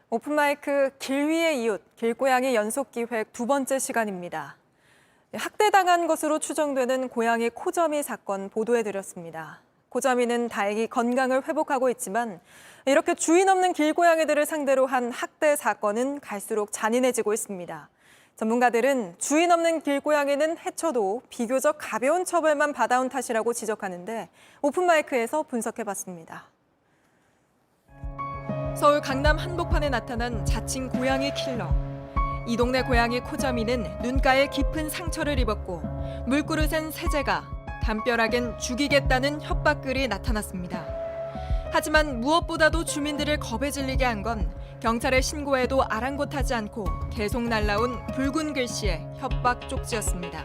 오픈마이크 길 위의 이웃, 길고양이 연속기획 두 번째 시간입니다. 학대당한 것으로 추정되는 고양이 코점이 사건 보도해드렸습니다. 코점이는 다행히 건강을 회복하고 있지만 이렇게 주인 없는 길고양이들을 상대로 한 학대 사건은 갈수록 잔인해지고 있습니다. 전문가들은 주인 없는 길고양이는 해쳐도 비교적 가벼운 처벌만 받아온 탓이라고 지적하는데 오픈마이크에서 분석해봤습니다. 서울 강남 한복판에 나타난 자칭 고양이 킬러. 이 동네 고양이 코점이는 눈가에 깊은 상처를 입었고 물그릇엔 세제가, 담벼락엔 죽이겠다는 협박글이 나타났습니다. 하지만 무엇보다도 주민들을 겁에 질리게 한 건 경찰에 신고해도 아랑곳하지 않고 계속 날라온 붉은 글씨의 협박 쪽지였습니다.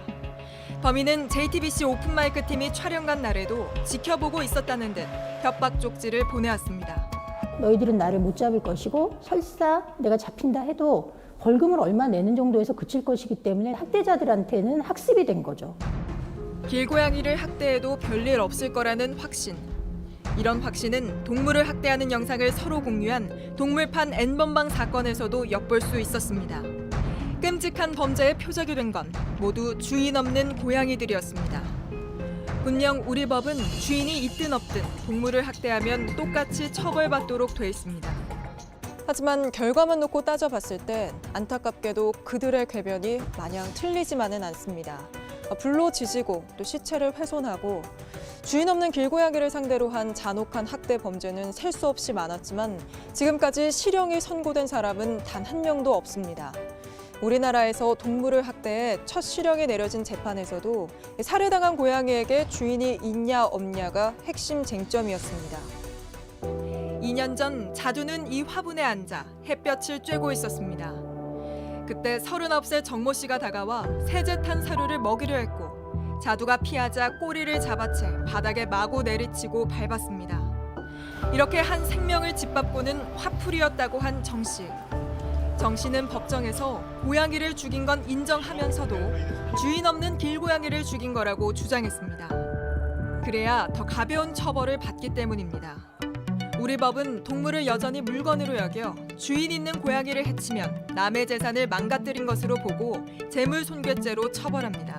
범인은 JTBC 오픈마이크 팀이 촬영 간 날에도 지켜보고 있었다는 듯 협박 쪽지를 보내왔습니다. 너희들은 나를 못 잡을 것이고 설사 내가 잡힌다 해도 벌금을 얼마 내는 정도에서 그칠 것이기 때문에 학대자들한테는 학습이 된 거죠. 길고양이를 학대해도 별일 없을 거라는 확신. 이런 확신은 동물을 학대하는 영상을 서로 공유한 동물판 N번방 사건에서도 엿볼 수 있었습니다. 끔찍한 범죄의 표적이 된 건 모두 주인 없는 고양이들이었습니다. 분명 우리 법은 주인이 있든 없든 동물을 학대하면 똑같이 처벌받도록 돼 있습니다. 하지만 결과만 놓고 따져봤을 때 안타깝게도 그들의 궤변이 마냥 틀리지만은 않습니다. 불로 지지고 또 시체를 훼손하고 주인 없는 길고양이를 상대로 한 잔혹한 학대 범죄는 셀 수 없이 많았지만 지금까지 실형이 선고된 사람은 단 한 명도 없습니다. 우리나라에서 동물을 학대해 첫 실형이 내려진 재판에서도 살해당한 고양이에게 주인이 있냐 없냐가 핵심 쟁점이었습니다. 2년 전 자두는 이 화분에 앉아 햇볕을 쬐고 있었습니다. 그때 39세 정모 씨가 다가와 세제 탄 사료를 먹이려 했고 자두가 피하자 꼬리를 잡아채 바닥에 마구 내리치고 밟았습니다. 이렇게 한 생명을 짓밟고는 화풀이였다고 한 정 씨. 정 씨는 법정에서 고양이를 죽인 건 인정하면서도 주인 없는 길고양이를 죽인 거라고 주장했습니다. 그래야 더 가벼운 처벌을 받기 때문입니다. 우리 법은 동물을 여전히 물건으로 여겨 주인 있는 고양이를 해치면 남의 재산을 망가뜨린 것으로 보고 재물손괴죄로 처벌합니다.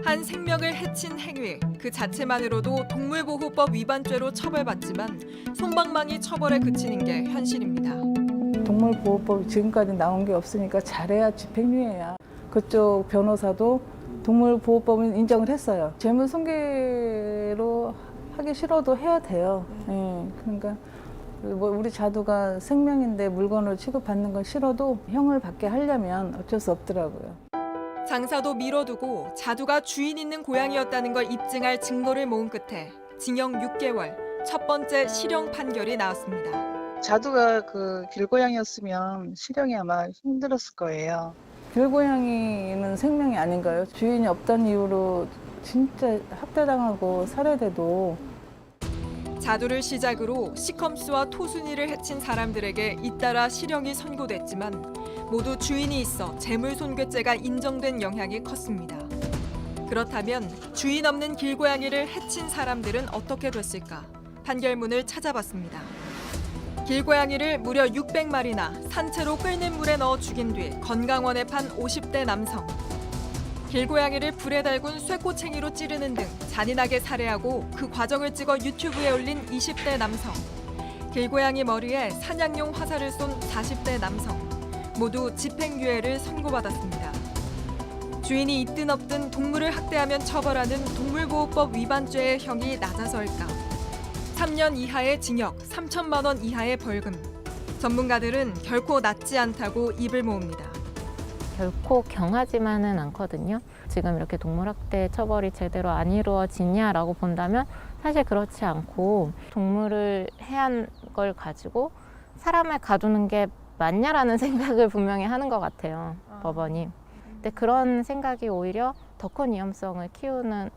한 생명을 해친 행위 그 자체만으로도 동물보호법 위반죄로 처벌받지만 솜방망이 처벌에 그치는 게 현실입니다. 동물보호법이 지금까지 나온 게 없으니까 잘해야 집행유예야. 그쪽 변호사도 동물보호법은 인정을 했어요. 재물손괴로 하기 싫어도 해야 돼요. 그러니까 뭐 우리 자두가 생명인데 물건을 취급받는 건 싫어도 형을 받게 하려면 어쩔 수 없더라고요. 장사도 미뤄두고 자두가 주인 있는 고양이였다는 걸 입증할 증거를 모은 끝에 징역 6개월, 첫 번째 실형 판결이 나왔습니다. 자두가 그 길고양이였으면 실형이 아마 힘들었을 거예요. 길고양이는 생명이 아닌가요? 주인이 없다는 이유로 진짜 학대당하고 살해돼도. 자두를 시작으로 시컴스와 토순이를 해친 사람들에게 잇따라 실형이 선고됐지만 모두 주인이 있어 재물손괴죄가 인정된 영향이 컸습니다. 그렇다면 주인 없는 길고양이를 해친 사람들은 어떻게 됐을까? 판결문을 찾아봤습니다. 길고양이를 무려 600마리나 산채로 끓는 물에 넣어 죽인 뒤 건강원에 판 50대 남성. 길고양이를 불에 달군 쇠꼬챙이로 찌르는 등 잔인하게 살해하고 그 과정을 찍어 유튜브에 올린 20대 남성. 길고양이 머리에 사냥용 화살을 쏜 40대 남성. 모두 집행유예를 선고받았습니다. 주인이 있든 없든 동물을 학대하면 처벌하는 동물보호법 위반죄의 형이 낮아서일까? 3년 이하의 징역, 3천만 원 이하의 벌금. 전문가들은 결코 낮지 않다고 입을 모읍니다. 결코 경하지만은 않거든요. 지금 이렇게 동물학대 처벌이 제대로 안 이루어지냐라고 본다면 사실 그렇지 않고 동물을 해한 걸 가지고 사람을 가두는 게 맞냐라는 생각을 분명히 하는 것 같아요, 법원이. 근데 그런 생각이 오히려 더 큰 위험성을 키우는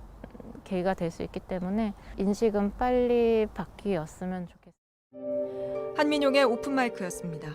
계기가 될 수 있기 때문에 인식은 빨리 바뀌었으면 좋겠습니다. 한민용의 오픈마이크였습니다.